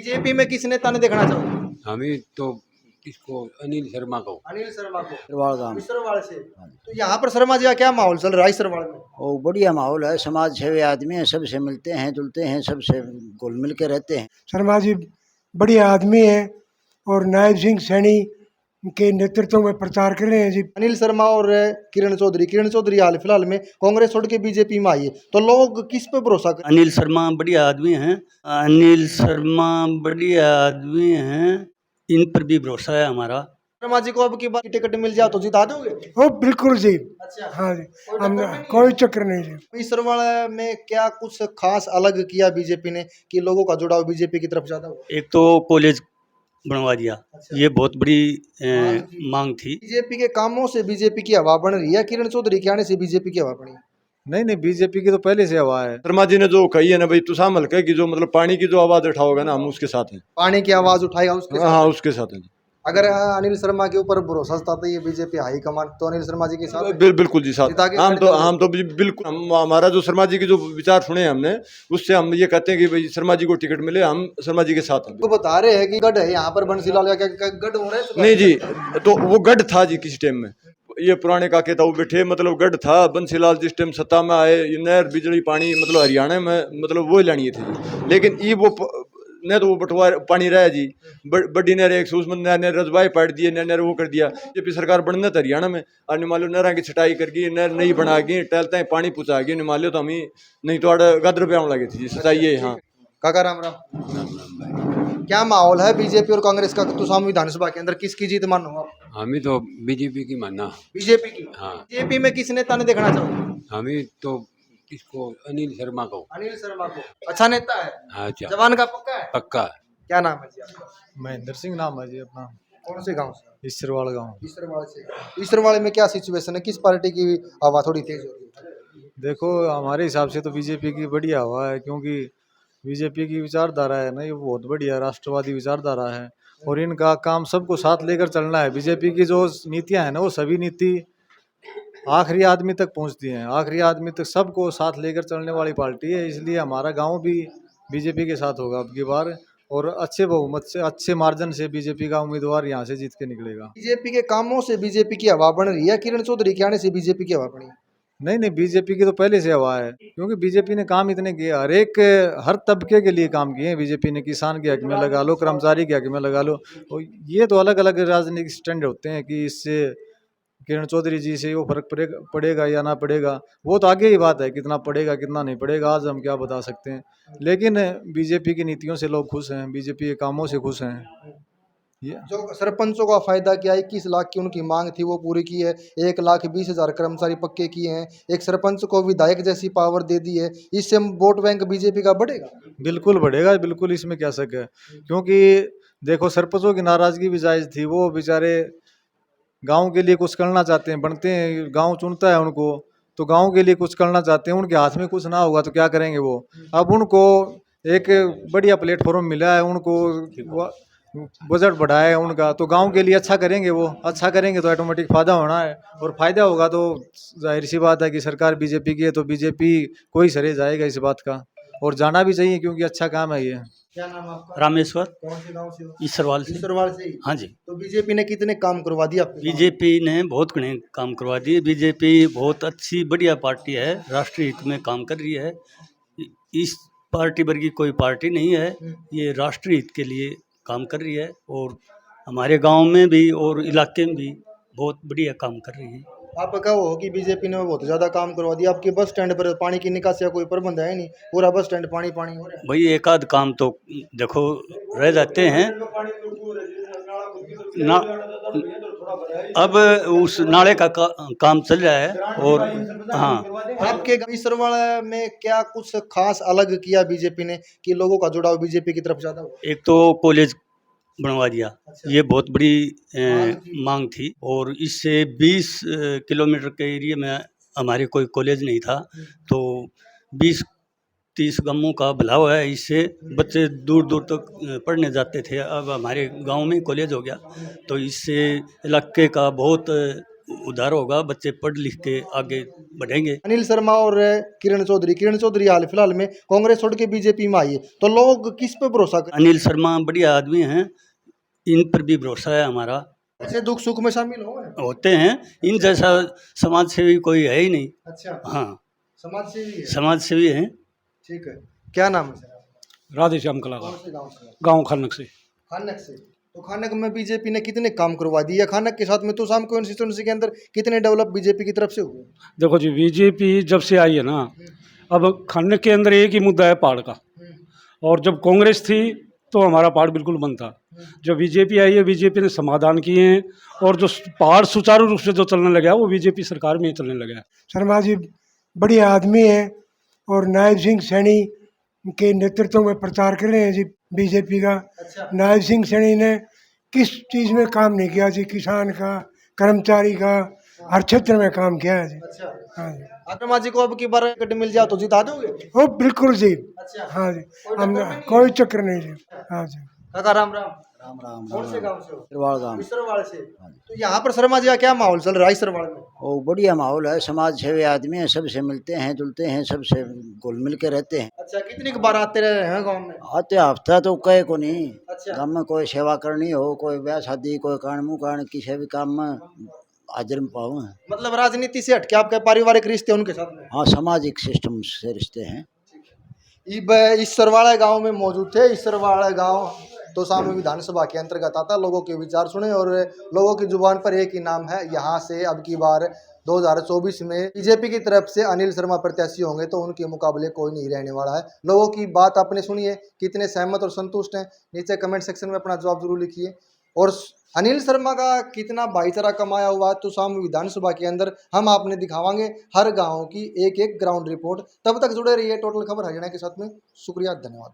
BJP में किस नेता ने देखना चाहोगे? हमें तो इसको अनिल शर्मा को। अनिल शर्मा को। सरवाल गांव इसरवाल से। तो यहाँ पर शर्मा जी का क्या माहौल चल रहा है इसरवाल में? वो बढ़िया माहौल है, समाज सेवी आदमी है, सबसे मिलते हैं जुलते हैं, सबसे घुल मिल के रहते हैं। शर्मा जी बढ़िया आदमी है और नायब सिंह सैनी के नेतृत्व में प्रचार कर रहे हैं जी। अनिल शर्मा और किरण चौधरी हाल फिलहाल में कांग्रेस छोड़ के बीजेपी में आई है, तो लोग किस पे भरोसा करें? अनिल शर्मा बढ़िया आदमी हैं, अनिल शर्मा बढ़िया आदमी हैं, इन पर भी भरोसा है हमारा। शर्मा जी को अब की बार टिकट मिल जाए तो जिता दोगे? वो बिल्कुल जी, अच्छा। हाँ जी, हम कोई चक्कर नहीं जी। इसरवाल में क्या कुछ खास अलग किया बीजेपी ने कि लोगों का जुड़ाव बीजेपी की तरफ ज्यादा हो? एक तो कॉलेज बनवा दिया, अच्छा। ये बहुत बड़ी मांग थी। बीजेपी के कामों से बीजेपी की हवा बन रही है, किरण चौधरी के आने से बीजेपी की हवा बनी है? नहीं नहीं, बीजेपी की तो पहले से हवा है। शर्मा जी ने जो कही है ना भाई, तुषार हल्के की जो मतलब पानी की जो आवाज उठाओगे ना, हम उसके साथ हैं। पानी की आवाज उठाएगा उसके साथ? हाँ, उसके साथ हैं। अगर अनिल शर्मा के ऊपर भरोसा जताता है ये बीजेपी हाईकमान, तो अनिल शर्मा जी के साथ बिल्कुल जी साथ। हम तो बिल्कुल, हमारा जो शर्मा जी के जो विचार सुने हमने, उससे हम ये कहते हैं कि भाई शर्मा जी को टिकट मिले, हम शर्मा जी के साथ हैं। तो बता रहे हैं कि गढ़ है यहाँ पर बंसीलाल का, क्या गढ़ हो रहा है? नहीं जी, तो वो गढ़ था जी किसी टाइम में, ये पुराने काके था वो बैठे, मतलब गढ़ था। बंसीलाल जिस टाइम सत्ता में आए, नहर बिजली पानी मतलब हरियाणा में मतलब वो लानी थी, लेकिन ये वो न तो वो बंटवार पानी रहा जी। बड़ी नहर एक उसमें नहर रजवाए पाट दिए, नहर वो कर दिया। बीजेपी सरकार बनना था हरियाणा में, और निमालो नहर की छटाई कर गई, नहर नहीं बना गई, टहलता है पानी पुचा गई निमालो, तो हमें नहीं तो गदर पे आने लगे थी सच्चाई है। हाँ काका राम राम। क्या माहौल है बीजेपी और कांग्रेस का तुसाम विधानसभा के अंदर, किसकी जीत मानो आप? हमें तो बीजेपी की मानना। बीजेपी की? हाँ। बीजेपी में किस नेता ने देखना चाहोगे? हमें तो इसको अनिल शर्मा को। अनिल शर्मा को। अच्छा नेता है? हाँ, अच्छा। जवान का पक्का है? पक्का। क्या नाम है जी आपका? महेंद्र सिंह नाम है जी अपना। कौन से गांव से? इसरवाल गांव। इसरवाल से। इसरवाल में क्या सिचुएशन है, किस पार्टी की हवा थोड़ी तेज हो रही है? देखो हमारे हिसाब से तो बीजेपी की बढ़िया हवा है, क्योंकि बीजेपी की विचारधारा है ना, ये बहुत बढ़िया राष्ट्रवादी विचारधारा है, और इनका काम सबको साथ लेकर चलना है। बीजेपी की जो नीतियां हैं ना, वो सभी नीति आखिरी आदमी तक पहुंचती हैं, आखिरी आदमी तक सबको साथ लेकर चलने वाली पार्टी है। इसलिए हमारा गांव भी बीजेपी के साथ होगा अब की बार, और अच्छे बहुमत से, अच्छे मार्जिन से बीजेपी का उम्मीदवार यहाँ से जीत के निकलेगा। बीजेपी के कामों से बीजेपी की हवा बन रही है, किरण चौधरी के आने से बीजेपी की हवा बनी है? नहीं नहीं, बीजेपी की तो पहले से हवा है, क्योंकि बीजेपी ने काम इतने किए, हर तबके के लिए काम किए हैं बीजेपी ने। किसान के हक में लगा लो, कर्मचारी के हक में लगा लो, और ये तो अलग अलग राजनीतिक स्टैंड होते हैं कि इससे किरण चौधरी जी से वो फर्क पड़ेगा या ना पड़ेगा, वो तो आगे ही बात है, कितना पड़ेगा कितना नहीं पड़ेगा आज हम क्या बता सकते हैं। लेकिन बीजेपी की नीतियों से लोग खुश हैं, बीजेपी के कामों से खुश हैं। ये जो सरपंचों का फायदा किया, 21 लाख की उनकी मांग थी वो पूरी की है, 1,20,000 कर्मचारी पक्के किए हैं, एक सरपंच को विधायक जैसी पावर दे दी है, इससे वोट बैंक बीजेपी का बढ़ेगा? बिल्कुल बढ़ेगा, बिल्कुल, इसमें क्या शक है। क्योंकि देखो सरपंचों की नाराजगी भी जायज थी, वो बेचारे गांव के लिए कुछ करना चाहते हैं, बनते हैं, गांव चुनता है उनको, तो गांव के लिए कुछ करना चाहते हैं, उनके हाथ में कुछ ना होगा तो क्या करेंगे वो। अब उनको एक बढ़िया प्लेटफॉर्म मिला है, उनको बजट बढ़ाया है उनका, तो गांव के लिए अच्छा करेंगे, वो अच्छा करेंगे तो ऑटोमेटिक फायदा होना है, और फायदा होगा तो जाहिर सी बात है कि सरकार बीजेपी की है, तो बीजेपी को ही सरे जाएगा इस बात का, और जाना भी चाहिए क्योंकि अच्छा काम है ये। क्या नाम आपका? रामेश्वर। कौन से गांव से हो? इसरवाल से। इसरवाल से ही? हाँ जी। तो बीजेपी ने कितने काम करवा दिए आपके गांव में? बीजेपी ने बहुत घने काम करवा दिए। बीजेपी बहुत अच्छी बढ़िया पार्टी है, राष्ट्रीय हित में काम कर रही है। इस पार्टी वर्गी कोई पार्टी नहीं है, ये राष्ट्रीय हित के लिए काम कर रही है, और हमारे गांव में भी और इलाके में भी बहुत बढ़िया काम कर रही है। आप कहो कि बीजेपी ने बहुत ज्यादा काम करवा दिया, आपके बस स्टैंड पर पानी की निकासी का कोई प्रबंध है नहीं, पूरा बस स्टैंड पानी पानी हो रहा है। भाई एक आध काम तो देखो रह जाते हैं ना, अब उस नाले का काम चल रहा है, और हाँ। आपके इसरवाल में क्या कुछ खास अलग किया बीजेपी ने कि लोगों का जुड़ाव बीजेपी की तरफ ज्यादा हो? एक तो कॉलेज बनवा दिया, ये बहुत बड़ी मांग थी, और इससे 20 किलोमीटर के एरिया में हमारे कोई कॉलेज नहीं था, तो 20-30 गांवों का भला हुआ है, इससे बच्चे दूर दूर तक पढ़ने जाते थे, अब हमारे गांव में कॉलेज हो गया, तो इससे इलाके का बहुत उधार होगा, बच्चे पढ़ लिख के आगे बढ़ेंगे। अनिल शर्मा और किरण चौधरी हाल फिलहाल में कांग्रेस छोड़ के बीजेपी में आई है, तो लोग किस पे भरोसा करें? अनिल शर्मा बढ़िया आदमी हैं, इन पर भी भरोसा है हमारा। ऐसे दुख सुख में शामिल हो? होते हैं, इन जैसा समाज सेवी कोई है ही नहीं। अच्छा, हाँ, समाज सेवी है। समाज सेवी हैं। ठीक है, क्या नाम है सर? राधे श्याम कला कौन से गांव से? गांव खानक से। खानक से। तो खानक में बीजेपी ने कितने काम करवा दिए, या खानक के साथ में तो शाम कॉन्स्टिट्यूंसी के अंदर कितने डेवलप बीजेपी की तरफ से हुए? देखो जी, बीजेपी जब से आई है ना, अब खानक के अंदर एक ही मुद्दा है पहाड़ का, और जब कांग्रेस थी तो हमारा पहाड़ बिल्कुल बंद था। जब बीजेपी आई है, बीजेपी ने समाधान किए हैं, और जो पहाड़ सुचारू रूप से जो चलने लगा है वो बीजेपी सरकार में ही चलने लगा है। शर्मा जी बढ़िया आदमी हैं और नायब सिंह सैनी के नेतृत्व में प्रचार कर रहे हैं जी बीजेपी का। अच्छा, नायब सिंह सैनी ने किस चीज़ में काम नहीं किया जी, किसान का, कर्मचारी का, हर क्षेत्र में काम किया है जी। अच्छा। हाँ जी, आत्मा जी को अब की बार टिकट मिल जाए तो जिता दोगे? ओ बिल्कुल जी। अच्छा, हाँ जी, कोई हम टक्कर नहीं है? कोई चक्कर नहीं जी। हाँ जी, काका राम राम। राम राम कौन से गांव से हो? सरवाड़ गांव। इसरवाड़ से। तो यहाँ पर शर्मा जी का क्या माहौल चल रहा है इसरवाड़ में? वो बढ़िया माहौल है, समाज सेवी आदमी है, सबसे मिलते हैं जुलते हैं, सबसे घुल मिल के रहते हैं। अच्छा, कितनी की बार आते रहे हैं गांव में? आते हफ्ता तो कहे को नहीं। अच्छा। गाँव में कोई सेवा करनी हो, कोई ब्याह शादी, कोई कारण मुँह कारण, किसी भी काम में हाजिर में पाऊँ है। मतलब राजनीति से हटके आपके पारिवारिक रिश्ते उनके साथ में? हाँ, सामाजिक सिस्टम से रिश्ते हैं। इस सरवाड़ा गांव में मौजूद थे। इस सरवाड़ा गांव तो सामू विधानसभा के अंतर्गत आता। लोगों के विचार सुने और लोगों की जुबान पर एक ही नाम है। यहाँ से अब की बार 2024 में बीजेपी की तरफ से अनिल शर्मा प्रत्याशी होंगे तो उनके मुकाबले कोई नहीं रहने वाला है। लोगों की बात आपने सुनिए, कितने सहमत और संतुष्ट हैं, नीचे कमेंट सेक्शन में अपना जवाब जरूर लिखिए। और अनिल शर्मा का कितना भाईचारा कमाया हुआ तो सामू विधानसभा के अंदर हम आपने दिखावांगे हर गाँव की एक एक ग्राउंड रिपोर्ट। तब तक जुड़े रहिए टोटल खबर हरियाणा के साथ में। शुक्रिया, धन्यवाद।